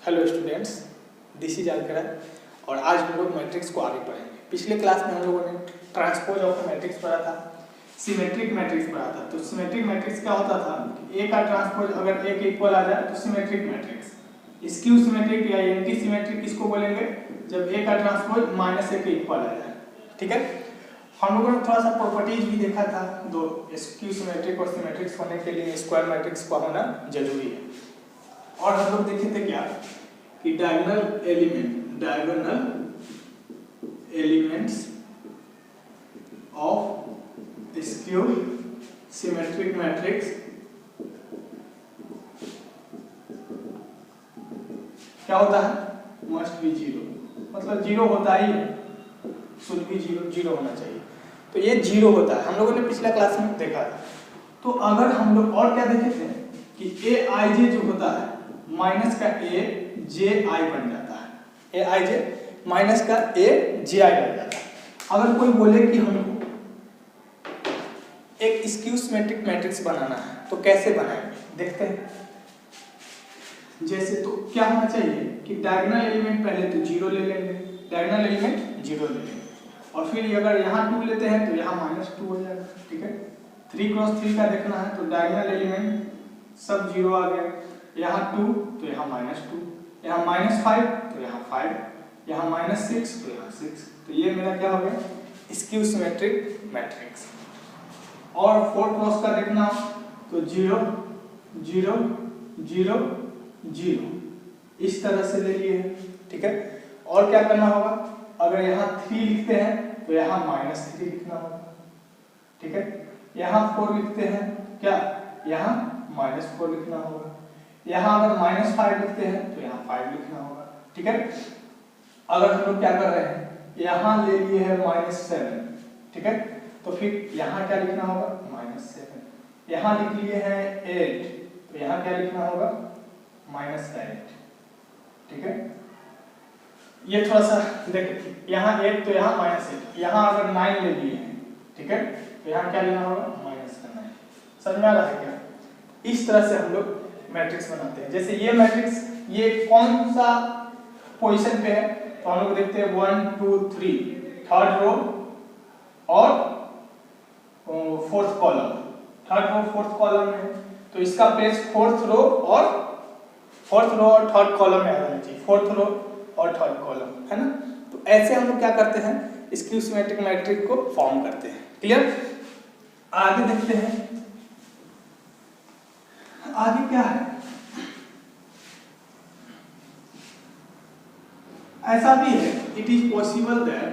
Hello students, this is अलकरा और आज हम लोग मैट्रिक्स को आगे पढ़ेंगे। पिछले क्लास में हम लोगों ने ट्रांसपोज ऑफ मैट्रिक्स पढ़ा था, सिमेट्रिक मैट्रिक्स पढ़ा था। तो सिमेट्रिक मैट्रिक्स क्या होता था कि ए का ट्रांसपोज अगर ए के इक्वल आ जाए तो सिमेट्रिक मैट्रिक्स। स्क्यू सिमेट्रिक या एंटी सिमेट्रिक किसको बोलेंगे? जब ए का ट्रांसपोज माइनस ए के इक्वल आ जाए। ठीक है, हम लोगों ने थोड़ा सा प्रॉपर्टीज भी देखा था। दो स्क्यू सिमेट्रिक और सिमेट्रिक्स होने के लिए स्क्वायर मैट्रिक्स का होना जरूरी है। और हम लोग देखे थे क्या कि diagonal elements of skew symmetric matrix क्या होता है? मस्ट बी जीरो, मतलब जीरो होता ही है, शुड बी जीरो होना चाहिए। तो ये जीरो होता है, हम लोगों ने पिछला क्लास में देखा था। तो अगर हम लोग और क्या देखे थे कि ए आई जे जो होता है माइनस का ए जे आई बन जाता है। ए आई जे माइनस का ए जे आई बन जाता है। अगर कोई बोले कि हमको एक स्क्यू सिमेट्रिक मैट्रिक्स बनाना है तो कैसे बनाएंगे, देखते हैं। जैसे तो क्या होना चाहिए कि डायगोनल एलिमेंट पहले तो जीरो ले लेंगे, डायगोनल एलिमेंट जीरो ले लेंगे, और फिर अगर यहाँ 2 लेते हैं तो यहाँ -2 हो जाएगा। ठीक है, 3 क्रॉस 3 का देखना है तो डायगोनल एलिमेंट सब जीरो आ गया। यहाँ 2 तो यहाँ -2, यहाँ -5 तो यहाँ 5, यहाँ -6 तो यहाँ 6। तो ये मेरा क्या हो गया? Skew symmetric matrix. और 4 क्रॉस का देखना तो 0 0 0 0 इस तरह से ले लिए। ठीक है, और क्या करना होगा? अगर यहाँ 3 लिखते हैं तो यहाँ -3 लिखना होगा। ठीक है, यहाँ 4 लिखते हैं क्या? यहाँ -4 लिखना होगा। यहाँ अगर -5 लिखते हैं तो यहाँ 5 लिखना होगा। ठीक है, अगर हम लोग क्या कर रहे हैं, यहाँ ले लिए हैं -7। ठीक है, तो फिर यहाँ क्या लिखना होगा? -7। यहाँ लिख लिए हैं 8 तो यहाँ क्या लिखना होगा? -8। ठीक है, ये थोड़ा सा देखिए, यहाँ 8 तो यहाँ -8, यहाँ अगर 9 ले लिए हैं, ठीक है, तो यहाँ क्या लेना होगा? -9। समझ में आ रहा है क्या? इस तरह से हम लोग मैट्रिक्स बनाते हैं। जैसे ये मैट्रिक्स, ये कौन सा पोजीशन पे है? तो हम लोग देखते हैं 1 2 3, थर्ड रो और fourth column. Third row fourth column में, तो इसका प्लेस फोर्थ रो और थर्ड कॉलम में आ जाना चाहिए। फोर्थ रो और थर्ड कॉलम, है ना? तो ऐसे हम लोग क्या करते हैं, स्क्यू सिमेट्रिक मैट्रिक्स को फॉर्म करते हैं। क्लियर? आगे देखते हैं, आगे क्या है। ऐसा भी है, इट इज पॉसिबल दैट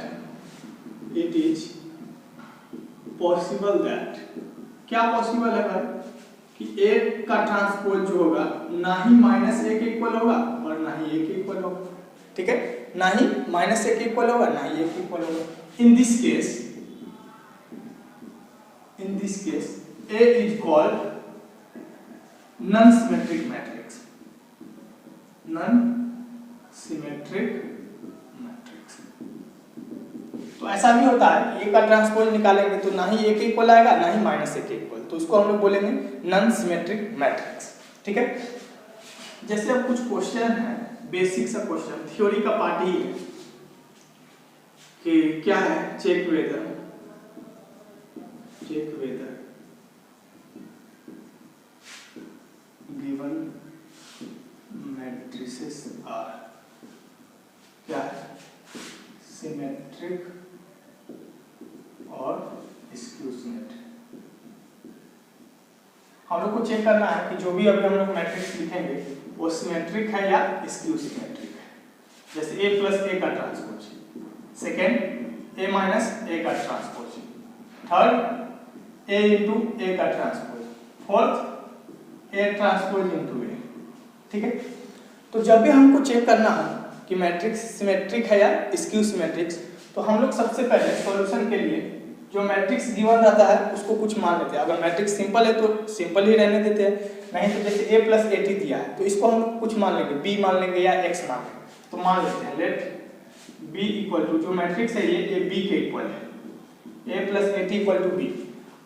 क्या पॉसिबल है भाई कि ए का ट्रांसपोज जो होगा ना ही -a के इक्वल होगा और ना ही a के इक्वल होगा। ठीक है, ना ही -a के इक्वल होगा ना ही a के इक्वल होगा। In this case a is called non symmetric matrix. तो ऐसा भी होता है, ए का ट्रांसपोज निकालेंगे तो ना ही a के इक्वल आएगा ना ही -a के इक्वल, तो उसको हम लोग बोलेंगे नॉन सिमेट्रिक मैट्रिक्स। ठीक है, जैसे अब कुछ क्वेश्चन है, बेसिक सा क्वेश्चन, थ्योरी का पार्ट ही है कि क्या है, check whether given matrices are क्या है? सिमेट्रिक और स्क्यू सिमेट्रिक। हम लोग को चेक करना है कि जो भी अभी हम लोग मैट्रिक्स लिखेंगे वो सिमेट्रिक है या स्क्यू सिमेट्रिक है। जैसे a प्लस a का transpose, second a minus a का transpose, third a into a का transpose, fourth a transpose into a। ठीक है, तो जब भी हमको चेक करना है कि मैट्रिक्स सिमेट्रिक है या स्क्यू सिमेट्रिक्स, तो हम लोग सबसे पहले सॉल्यूशन के लिए जो मैट्रिक्स गिवन रहता है उसको कुछ मान लेते हैं। अगर मैट्रिक्स सिंपल है तो सिंपल ही रहने देते हैं, नहीं तो जैसे a प्लस 80 दिया है तो इसको हम लोग कुछ मान लेंगे, b मान लेंगे या x मान लेंगे। तो मान लेते हैं लेट b इक्वल टू, जो मैट्रिक्स है ये b के इक्वल है, a plus 80 equal to b।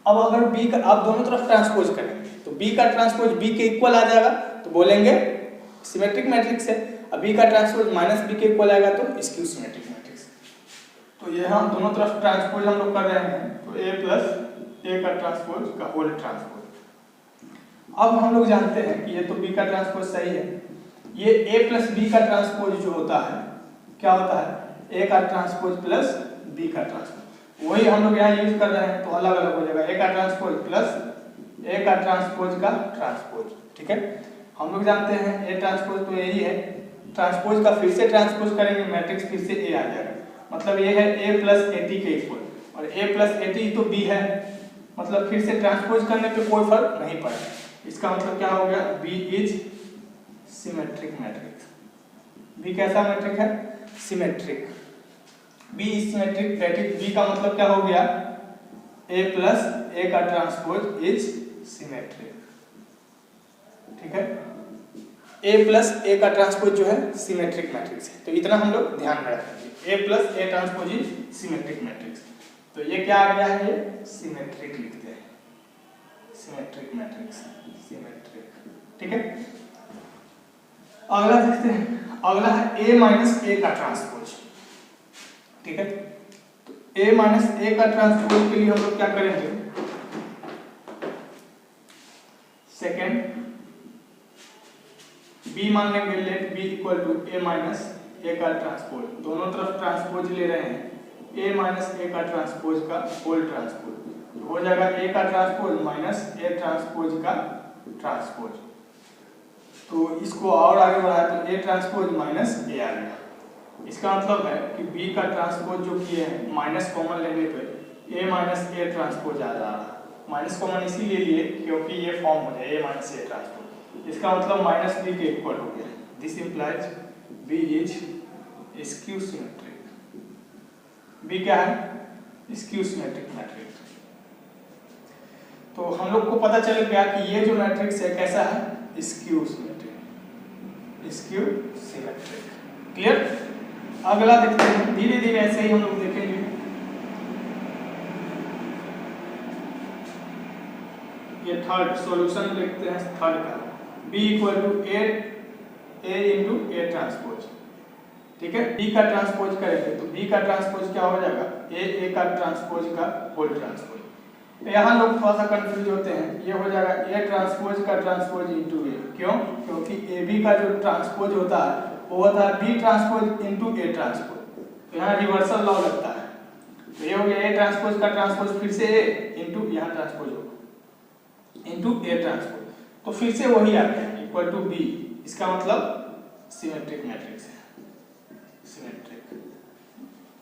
अब अगर b का आप दोनों तरफ ट्रांसपोज करेंगे तो b का ट्रांसपोज b के इक्वल आ जाएगा, तो बोलेंगे सिमेट्रिक मैट्रिक्स है। अब बी का ट्रांसपोज माइनस बी के इक्वल आएगा तो स्क्यू सिमेट्रिक मैट्रिक्स। तो ये हम दोनों तरफ ट्रांसपोज हम लोग कर रहे हैं, तो ए प्लस ए का ट्रांसपोज का होल ट्रांसपोज। अब हम लोग जानते हैं कि ये तो बी का ट्रांसपोज सही है, ये ए प्लस बी का ट्रांसपोज जो होता है क्या होता है, ए का ट्रांसपोज प्लस बी का ट्रांसपोज। वही हम लोग यहाँ यूज कर रहे हैं, तो अलग अलग हो जाएगा, ए का ट्रांसपोज प्लस ए का ट्रांसपोज का ट्रांसपोज। ठीक है, हम लोग जानते हैं ए ट्रांसपोज तो यही है, ट्रांसपोज का फिर से ट्रांसपोज करेंगे, मैट्रिक्स फिर से ए आ जाएगा। मतलब ये है ए प्लस ए टी के इक्वल, और ए प्लस ए टी तो बी है, मतलब फिर से ट्रांसपोज करने पे कोई फर्क नहीं पड़ा। इसका मतलब क्या हो गया, B is symmetric matrix. B कैसा मैट्रिक है, symmetric. B is symmetric, that is B का मतलब क्या हो गया, ए प्लस ए का ट्रांसपोज इज सिमेट्रिक। ठीक है, ए प्लस ए का ट्रांसपोज जो है सिमेट्रिक मैट्रिक्स है, तो इतना हम लोग ध्यान में रखेंगे, A plus A transpose is symmetric matrix. तो ये क्या आ गया है, ये सिमेट्रिक लिखते हैं, सिमेट्रिक मैट्रिक्स, सिमेट्रिक। ठीक है, अगला देखते हैं, अगला है ए माइनस ए का ट्रांसपोज। ठीक है, तो ए माइनस ए का ट्रांसपोज के लिए हम लोग क्या करेंगे, सेकेंड बी मान लेंगे, let B equal to A minus A का ट्रांसपोज, दोनों तरफ ट्रांसपोज ले रहे हैं, ए माइनस ए का ट्रांसपोज का होल ट्रांसपोज हो जाएगा, ए का ट्रांसपोज माइनस ए ट्रांसपोज का ट्रांसपोज। तो इसको और आगे बढ़ाए तो ए ट्रांसपोज माइनस ए आ गया। इसका मतलब है कि बी का ट्रांसपोज जो किए हैं, माइनस कॉमन लेने पे ए माइनस ए ट्रांसपोज आ रहा है। माइनस कॉमन इसीलिए लिए क्योंकि ये फॉर्म हो जाए ए माइनस ए ट्रांसपोज, इसका मतलब माइनस बी के इक्वल हो गया। This implies B is skew symmetric. B क्या है, स्क्यू सिमेट्रिक मैट्रिक्स। तो हम लोग को पता चल गया कि ये जो मैट्रिक्स है कैसा है, skew symmetric, skew symmetric. Clear, अगला देखते हैं, धीरे धीरे ऐसे ही हम लोग देखेंगे। ये थर्ड सॉल्यूशन देखते हैं, थर्ड का b equal to A into A transpose. ठीक है, b का ट्रांसपोज करेंगे तो b का ट्रांसपोज क्या हो जाएगा, ए का ट्रांसपोज का होल ट्रांसपोज। तो यहाँ लोग थोड़ा सा कंफ्यूज होते हैं, ये हो जाएगा ए ट्रांसपोज का ट्रांसपोज इंटू ए। क्यों, क्योंकि ए बी का जो ट्रांसपोज होता है वो होता है B transpose into A transpose, तो यहाँ रिवर्सल लॉ लगता है। तो ये हो गया ए ट्रांसपोज का ट्रांसपोज फिर से ए इंटू यहाँ ट्रांसपोज होगा इंटू ए ट्रांसपोज, तो फिर से वही आ गया इक्वल टू बी। इसका मतलब सिमेट्रिक मैट्रिक्स है, सिमेट्रिक।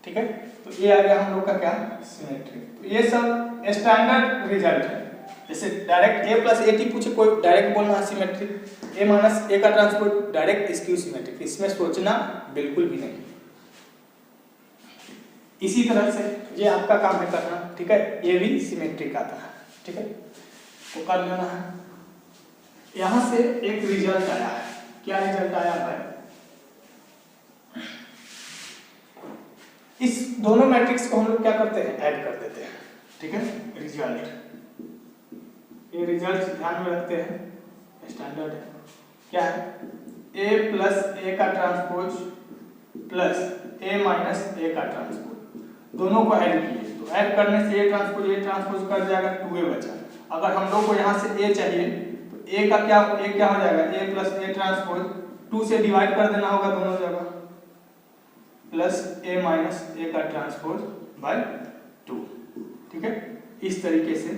ठीक है, तो ये आ गया हम लोग का क्या, सिमेट्रिक। तो ये सब स्टैंडर्ड रिजल्ट है। जैसे direct A plus A T पूछे, कोई डायरेक्ट बोलना है सिमेट्रिक, ए माइनस ए का ट्रांसपोज डायरेक्ट स्क्यू सिमेट्रिक, इसमें सोचना बिल्कुल भी नहीं। इसी तरह से ये आपका काम है करना। ठीक है, ये भी सिमेट्रिक आता है। ठीक है, तो कर लेना है। यहां से एक रिजल्ट आया है, क्या रिजल्ट आया है, इस दोनों मैट्रिक्स को हम लोग क्या करते हैं, ऐड कर देते हैं। ठीक है, रिजल्ट, ये रिजल्ट ध्यान में रखते हैं, स्टैंडर्ड है। क्या है, ए प्लस ए का transpose plus A minus A का ट्रांसपोज, दोनों को ऐड किए, तो ऐड करने से ए ट्रांसपोज कर जाएगा, 2a बचा। अगर हम लोग को यहाँ से a चाहिए तो a का क्या हो जाएगा, a प्लस ए ट्रांसपोज 2 से डिवाइड कर देना होगा दोनों जगह, प्लस a माइनस ए का ट्रांसपोज बाय 2। ठीक है, इस तरीके से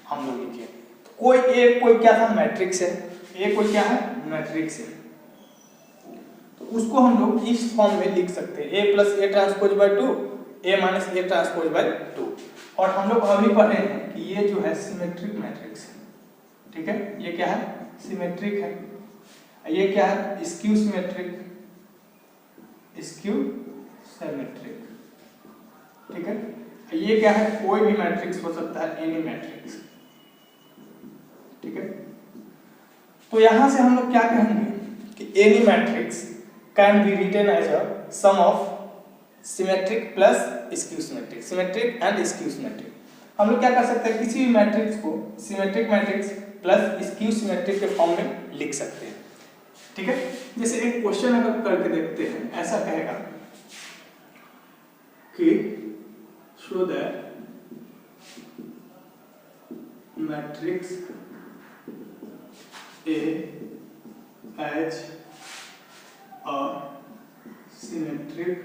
हम लोग लिखे। कोई क्या था, मैट्रिक्स है, a कोई क्या है, मैट्रिक्स है, तो उसको हम लोग इस फॉर्म में लिख सकते हैं, a plus A transpose bye 2, a minus A transpose bye 2। और हम लोग अभी पढ़े हैं कि ये जो है सिमेट्रिक मैट्रिक्स है। ठीक है, ये क्या है, सिमेट्रिक है। ये क्या है, स्क्यू सिमेट्रिक, स्क्यू सिमेट्रिक। ठीक है, ये क्या है, कोई भी मैट्रिक्स हो सकता है, एनी मैट्रिक्स। ठीक है, तो यहां से हम लोग क्या कहेंगे कि any matrix can be written as a sum of symmetric plus skew symmetric, symmetric and skew symmetric. हम लोग क्या कर सकते हैं, किसी भी मैट्रिक्स को symmetric matrix plus skew symmetric के फॉर्म में लिख सकते हैं। ठीक है। जैसे एक क्वेश्चन अगर करके देखते हैं, ऐसा कहेगा कि show that matrix A as a symmetric,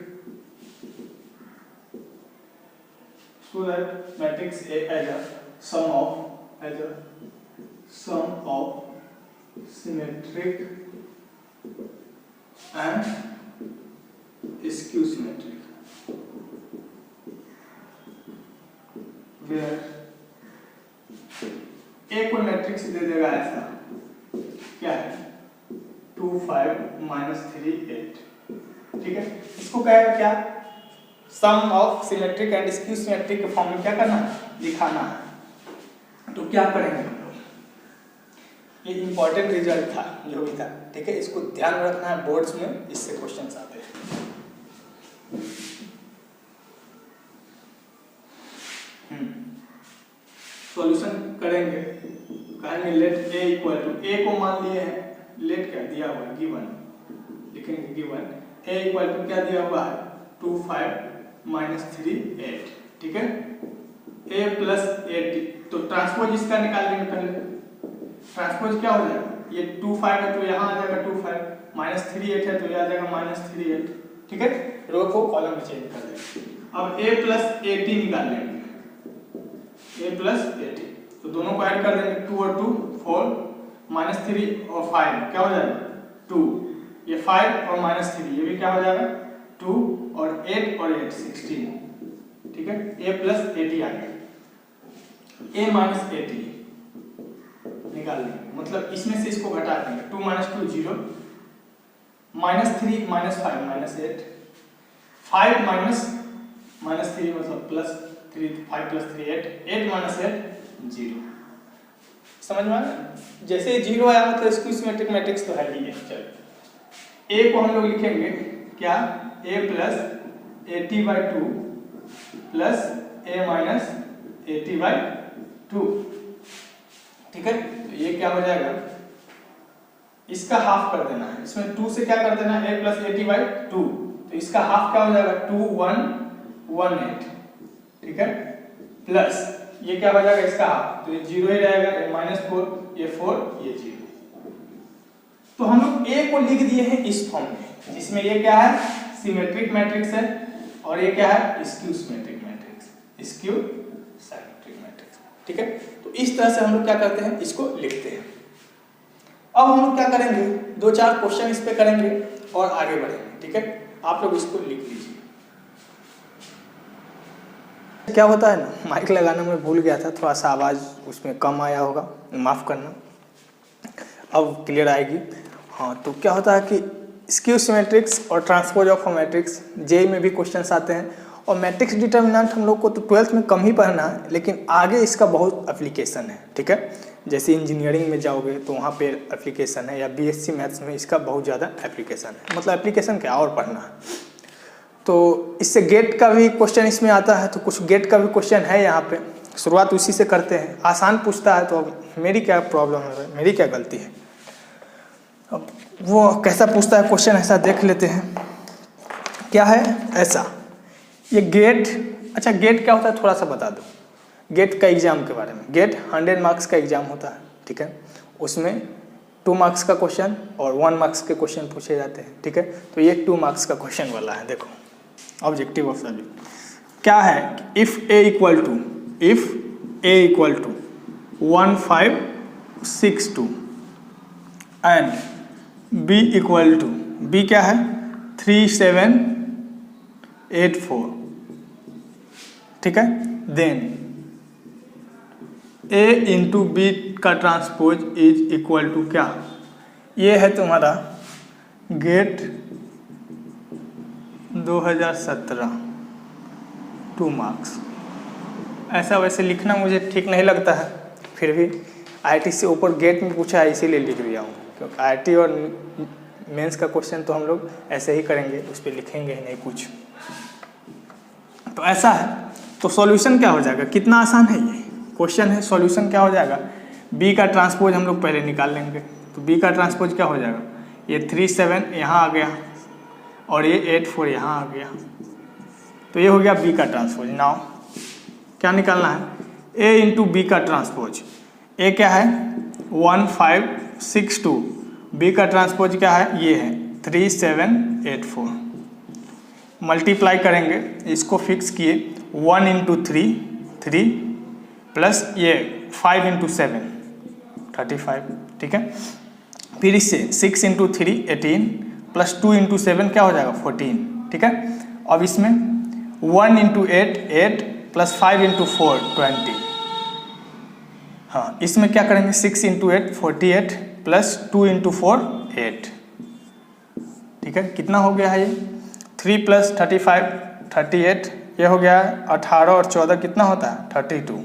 so that matrix A as a sum of symmetric and skew symmetric, where A कोई मैट्रिक्स दे देगा ऐसा, क्या है 2 5 -3 8, ठीक है। इसको कहेगा क्या, sum of symmetric and skew symmetric के फॉर्म में क्या करना है, दिखाना है। तो क्या करेंगे हम लोग, ये इंपॉर्टेंट रिजल्ट था जो भी था, ठीक है। इसको ध्यान में रखना है, बोर्ड्स में इससे क्वेश्चंस आते हैं। सॉल्यूशन करेंगे, कहेंगे let A equal to, A को मान लिए हैं, लेट क्या दिया हुआ है, गिवन, लिखेंगे गिवन A इक्वल टू क्या दिया हुआ है 2 5 -3 8, ठीक है। A प्लस 8, तो ट्रांसपोज इसका निकाल लेंगे पहले। ट्रांसपोज क्या हो जाएगा, ये 2 5 है तो यहाँ आ जाएगा 2 5, -3 8 है तो ये आ जाएगा -3 8, ठीक है। रो को कॉलम में चेंज कर देंगे। अब A प्लस 80 निकाल लेंगे, A प्लस 80, तो दोनों को ऐड कर देंगे, 2 और 2 4, -3 और 5 क्या हो जाएगा 2, ये 5 और -3 ये भी क्या हो जाएगा 2, और 8 और 8 16, ठीक है। A प्लस 80 आ गया, A माइनस 80 निकाल लेंगे, मतलब इसमें से इसको घटा देंगे, 2 - 2 0, -3 -5 -8, 5 -3 मतलब प्लस 3, 5 + 3 8, 8 - 8 0, समझ में आया। जैसे 0 आया मतलब स्क्यू सिमेट्रिक मैट्रिक्स तो है ही है। चलो A को हम लोग लिखेंगे क्या, A plus 80/2 plus A minus 80/2, ठीक है। तो ये क्या हो जाएगा, इसका हाफ कर देना है, इसमें 2 से क्या कर देना है, A प्लस 80/2, तो इसका हाफ क्या हो जाएगा 2 1 1 8, ठीक है। प्लस ये क्या हो जाएगा इसका हाफ, तो ये 0 ही रहेगा, ये -4, ये 4, ये 0। तो हम लोग A को लिख दिए हैं इस फॉर्म में, जिसमें ये क्या है सिमेट्रिक मैट्रिक्स है, और ये क्या है skew symmetric matrix, skew symmetric matrix, ठीक है। तो इस तरह से हम लोग क्या करते हैं, इसको लिखते हैं। अब हम लोग क्या करेंगे, 2-4 क्वेश्चन इस पे करेंगे और आगे बढ़ेंगे, ठीक है। आप लोग इसको लिख लीजिए। क्या होता है ना, माइक लगाना मैं भूल गया था, थोड़ा सा आवाज़ उसमें कम आया होगा, माफ़ करना, अब क्लियर आएगी। हाँ, तो क्या होता है कि स्क्यू सिमेट्रिक्स और ट्रांसपोज ऑफ मैट्रिक्स जेई में भी क्वेश्चंस आते हैं, और मैट्रिक्स डिटर्मिनेंट हम लोग को तो 12th में कम ही पढ़ना है, लेकिन आगे इसका बहुत एप्लीकेशन है, ठीक है। जैसे इंजीनियरिंग में जाओगे तो वहाँ पे एप्लीकेशन है, या बीएससी मैथ्स में इसका बहुत ज़्यादा एप्लीकेशन है, मतलब एप्लीकेशन क्या और पढ़ना है। तो इससे गेट का भी क्वेश्चन इसमें आता है, तो कुछ गेट का भी क्वेश्चन है यहाँ पे, शुरुआत उसी से करते हैं। आसान पूछता है तो अब मेरी क्या प्रॉब्लम है, मेरी क्या गलती है, अब वो कैसा पूछता है क्वेश्चन ऐसा देख लेते हैं। क्या है ऐसा, ये गेट, अच्छा गेट क्या होता है थोड़ा सा बता दो, गेट का एग्ज़ाम के बारे में। गेट 100 मार्क्स का एग्ज़ाम होता है, ठीक है। उसमें 2 मार्क्स का क्वेश्चन और 1 मार्क्स के क्वेश्चन पूछे जाते हैं, ठीक है। तो ये 2 मार्क्स का क्वेश्चन वाला है, देखो ऑब्जेक्टिव ऑफ सब्जेक्ट क्या है, if A equal to 1562 and B equal to, B क्या है 3784, ठीक है। देन ए इंटू बी का ट्रांसपोज इज इक्वल टू क्या, ये है तुम्हारा गेट 2017 2 मार्क्स। ऐसा वैसे लिखना मुझे ठीक नहीं लगता है, फिर भी आईटी से ऊपर गेट में पूछा है इसीलिए लिख दिया हूँ, क्योंकि आईटी और मेंस का क्वेश्चन तो हम लोग ऐसे ही करेंगे, उस पर लिखेंगे ही नहीं कुछ। तो ऐसा है, तो सॉल्यूशन क्या हो जाएगा, कितना आसान है ये क्वेश्चन है। सॉल्यूशन क्या हो जाएगा, बी का ट्रांसपोज हम लोग पहले निकाल लेंगे, तो बी का ट्रांसपोज क्या हो जाएगा, ये 3 7 यहाँ आ गया और ये 8 4 यहाँ आ गया। तो ये हो गया बी का ट्रांसपोज। नाउ क्या निकालना है, ए इंटू बी का ट्रांसपोज। ए क्या है 1 5 6 2, बी का ट्रांसपोज क्या है, ये है 3 7 8 4। मल्टीप्लाई करेंगे, इसको फिक्स किए 1 इंटू 3 3 प्लस ये 5 इंटू 7 35, ठीक है। फिर इससे 6 इंटू 3 18 प्लस 2 इंटू 7 क्या हो जाएगा 14, ठीक है। अब इसमें 1 इंटू 8 8 प्लस 5 इंटू 4 20। हाँ, इसमें क्या करेंगे 6 इंटू 8 48 प्लस 2 इंटू 4 8, ठीक है। कितना हो गया है ये 3 प्लस 35 38, ये हो गया 18 और 14 कितना होता है 32,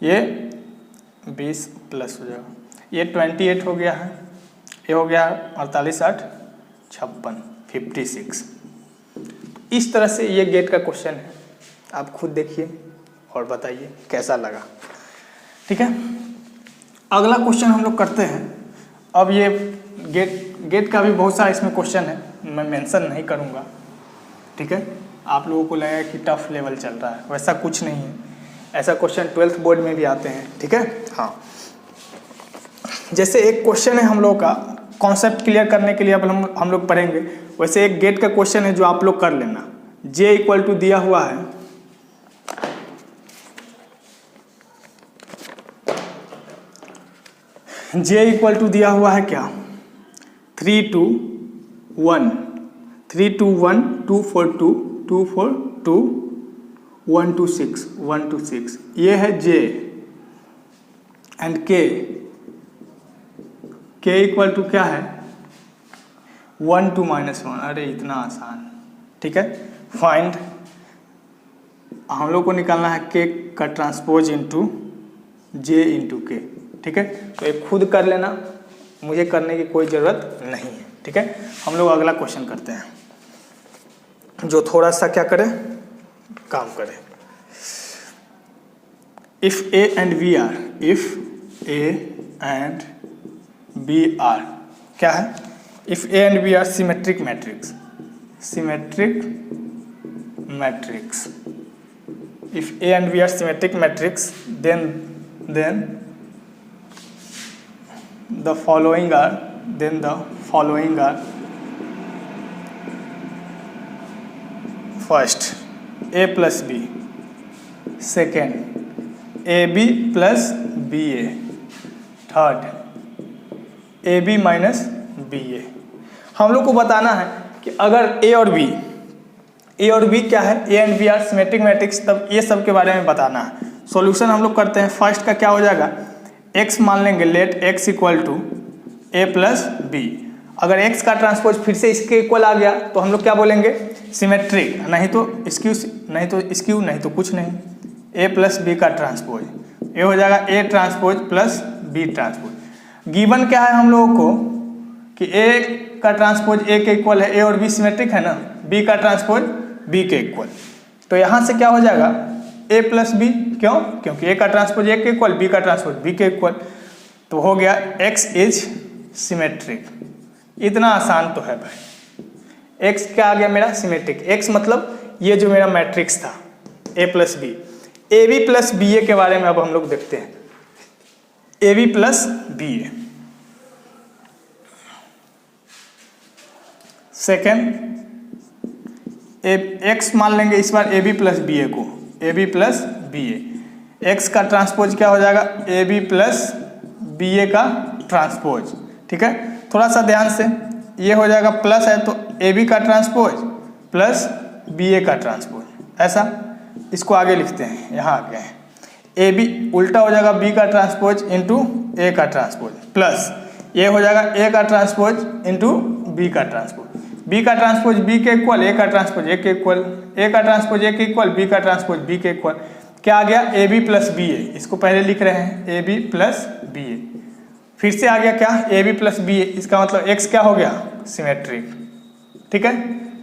ये 20 प्लस हो जाएगा, ये 28 हो गया है, ये हो गया 48 8 56 56। इस तरह से ये गेट का क्वेश्चन है, आप खुद देखिए और बताइए कैसा लगा, ठीक है। अगला क्वेश्चन हम लोग करते हैं। अब ये गेट का भी बहुत सारा इसमें क्वेश्चन है, मैं मेंशन नहीं करूँगा, ठीक है। आप लोगों को लगेगा कि टफ लेवल चल रहा है, वैसा कुछ नहीं है। ऐसा क्वेश्चन 12th बोर्ड में भी आते हैं, ठीक है। हाँ, जैसे एक क्वेश्चन है हम लोगों का कॉन्सेप्ट क्लियर करने के लिए अब हम लोग पढ़ेंगे, वैसे एक गेट का क्वेश्चन है जो आप लोग कर लेना। जे इक्वल टू दिया हुआ है, जे इक्वल टू दिया हुआ है क्या 3 2 1 3 2 1 2 4 2 2 4 2 1 2 6 1 2 6, ये है जे एंड के इक्वल टू क्या है 1 2 -1। अरे इतना आसान, ठीक है। फाइंड, हम लोग को निकालना है के का ट्रांसपोज इंटू जे इंटू के, ठीक है। तो ये खुद कर लेना, मुझे करने की कोई ज़रूरत नहीं है, ठीक है। हम लोग अगला क्वेश्चन करते हैं जो थोड़ा सा क्या करे, काम करे। If A and B are, if A and B are क्या है, if A and B are symmetric matrix, symmetric matrix, if A and B are symmetric matrix, then the following are first a plus b, second ab plus ba, third ab minus ba। हम लोग को बताना है कि अगर a और b क्या है, a and b are symmetric matrix, तब ये सब के बारे में बताना है। सॉल्यूशन हम लोग करते हैं। फर्स्ट का क्या हो जाएगा, x मान लेंगे, let x equal to a plus B. अगर x का ट्रांसपोज फिर से इसके इक्वल आ गया तो हम लोग क्या बोलेंगे, सिमेट्रिक, नहीं तो स्क्यू, नहीं तो कुछ नहीं। a प्लस बी का ट्रांसपोज, ये हो जाएगा a transpose plus b transpose. Given क्या है हम लोगों को कि a का ट्रांसपोज a के इक्वल है, a और b सिमेट्रिक है ना, b का ट्रांसपोज b के इक्वल। तो यहाँ से क्या हो जाएगा a प्लस बी, क्यों, क्योंकि a का ट्रांसपोज a के इक्वल, b का ट्रांसपोज b के इक्वल। तो हो गया x इज सिमेट्रिक। इतना आसान तो है भाई। x क्या आ गया मेरा, सिमेट्रिक। x मतलब ये जो मेरा मैट्रिक्स था a plus B, A B plus B A के बारे में अब हम लोग देखते हैं। A B plus B A, second X मान लेंगे इस बार A B plus B A को, A B plus B A. X का ट्रांसपोज क्या हो जाएगा, A B plus B A का ट्रांसपोज, ठीक है। थोड़ा सा ध्यान से, ये हो जाएगा प्लस है तो ए बी का ट्रांसपोज प्लस बी ए का ट्रांसपोज, ऐसा। इसको आगे लिखते हैं, यहाँ आ गए हैं। ए बी उल्टा हो जाएगा बी का ट्रांसपोज इंटू ए का ट्रांसपोज, प्लस ये हो जाएगा ए का ट्रांसपोज इंटू बी का ट्रांसपोज। बी का ट्रांसपोज बी के इक्वल, ए का ट्रांसपोज ए के इक्वल, ए का ट्रांसपोज ए के इक्वल, बी का ट्रांसपोज बी के इक्वल। क्या आ गया, ए बी प्लस बी ए। इसको पहले लिख रहे हैं ए बी प्लस बी ए। फिर से आ गया क्या, ए बी प्लस बी ए। इसका मतलब एक्स क्या हो गया, सिमेट्रिक, ठीक है।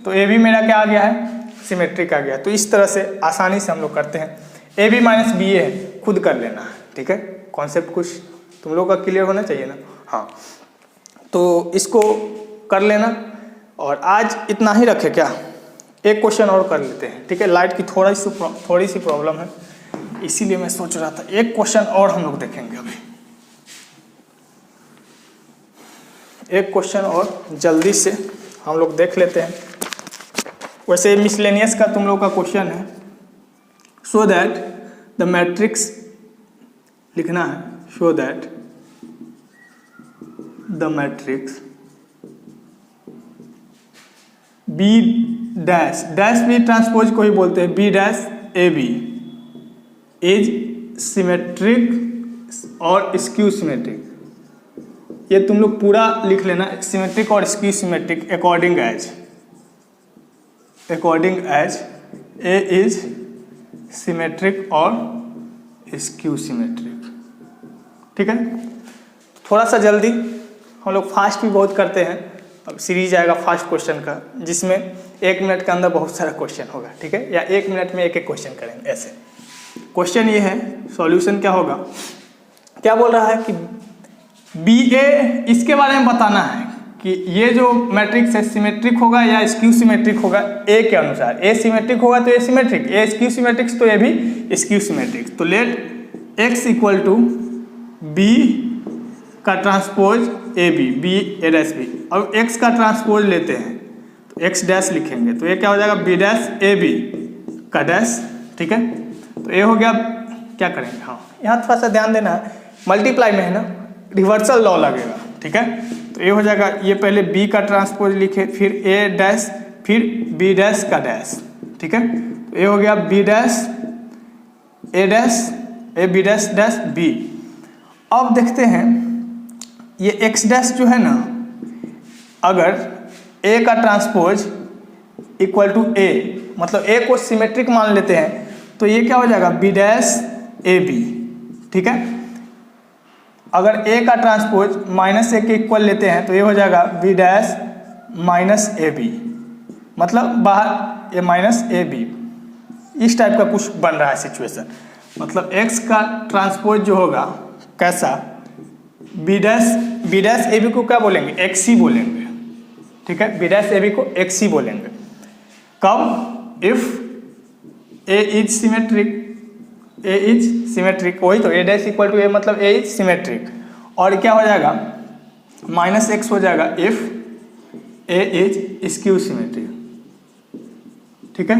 तो ए बी मेरा क्या आ गया है, सिमेट्रिक आ गया। तो इस तरह से आसानी से हम लोग करते हैं। ए बी माइनस बी ए खुद कर लेना है, ठीक है। कॉन्सेप्ट कुछ तुम लोग का क्लियर होना चाहिए ना। हाँ, तो इसको कर लेना और आज इतना ही रखे क्या, एक क्वेश्चन और कर लेते हैं, ठीक है। लाइट की थोड़ी सी प्रॉब्लम है, इसीलिए मैं सोच रहा था एक क्वेश्चन और हम लोग देखेंगे अभी, एक क्वेश्चन और जल्दी से हम लोग देख लेते हैं। वैसे मिसलेनियस का तुम लोग का क्वेश्चन है, सो दैट द मैट्रिक्स लिखना है, so that the matrix B dash dash B transpose को ही बोलते हैं, B dash A B is symmetric और स्क्यू सिमेट्रिक। ये तुम लोग पूरा लिख लेना, सिमेट्रिक और skew symmetric according as A is symmetric और स्क्यू सिमेट्रिक, ठीक है। थोड़ा सा जल्दी, हम लोग फास्ट भी बहुत करते हैं, अब सीरीज आएगा फास्ट क्वेश्चन का जिसमें 1 मिनट के अंदर बहुत सारा क्वेश्चन होगा, ठीक है, या 1 मिनट में एक एक क्वेश्चन करेंगे ऐसे। क्वेश्चन ये है, सॉल्यूशन क्या होगा, क्या बोल रहा है कि बी ए, इसके बारे में बताना है कि ये जो मैट्रिक्स है सिमेट्रिक होगा या स्क्यू सिमेट्रिक होगा ए के अनुसार। ए सिमेट्रिक होगा तो A symmetric, A skew symmetric तो ये भी स्क्यू सिमेट्रिक। तो let X equal to B का transpose A B, B A dash B. अब एक्स का ट्रांसपोज लेते हैं तो एक्स डैश लिखेंगे, तो ये क्या हो जाएगा, बी डैश ए बी का डैश, ठीक है। तो ये हो गया, क्या करेंगे, हाँ यहाँ थोड़ा सा ध्यान देना है, मल्टीप्लाई में है ना, रिवर्सल लॉ लगेगा, ठीक है। तो ये हो जाएगा, ये पहले बी का ट्रांसपोज लिखे, फिर ए डैश, फिर बी डैश का डैश, ठीक है। तो ये हो गया B dash A dash, A B dash dash B. अब देखते हैं ये एक्स डैश जो है ना, अगर ए का ट्रांसपोज इक्वल टू ए, मतलब ए को सिमेट्रिक मान लेते हैं, तो ये क्या हो जाएगा, बी डैश ए बी, ठीक है। अगर ए का ट्रांसपोज माइनस ए के इक्वल लेते हैं तो ये हो जाएगा B dash minus A B, मतलब बाहर ए माइनस ए बी, इस टाइप का कुछ बन रहा है सिचुएशन। मतलब एक्स का ट्रांसपोज जो होगा कैसा, बी डैश ए बी को क्या बोलेंगे, एक्स ही बोलेंगे, ठीक है। बी डैश ए बी को एक्स ही बोलेंगे। कब, if A is symmetric, A is symmetric, वही तो ए डैश इक्वल टू ए, मतलब ए इज सिमेट्रिक। और क्या हो जाएगा, माइनस एक्स हो जाएगा if A is skew symmetric, ठीक है।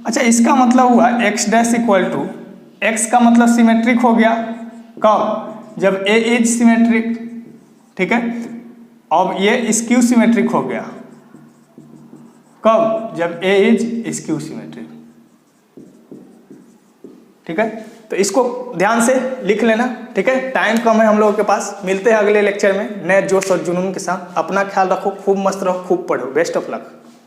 अच्छा, इसका मतलब हुआ X dash equal to, X का मतलब सिमेट्रिक हो गया कब, जब ए इज सिमेट्रिक, ठीक है। अब ये स्क्यू सिमेट्रिक हो गया कब, जब ए इज स्क्यू सिमेट्रिक, ठीक है। तो इसको ध्यान से लिख लेना, ठीक है। टाइम कम है हम लोगों के पास, मिलते हैं अगले लेक्चर में नए जोश और जुनून के साथ। अपना ख्याल रखो, खूब मस्त रहो, खूब पढ़ो, बेस्ट ऑफ लक।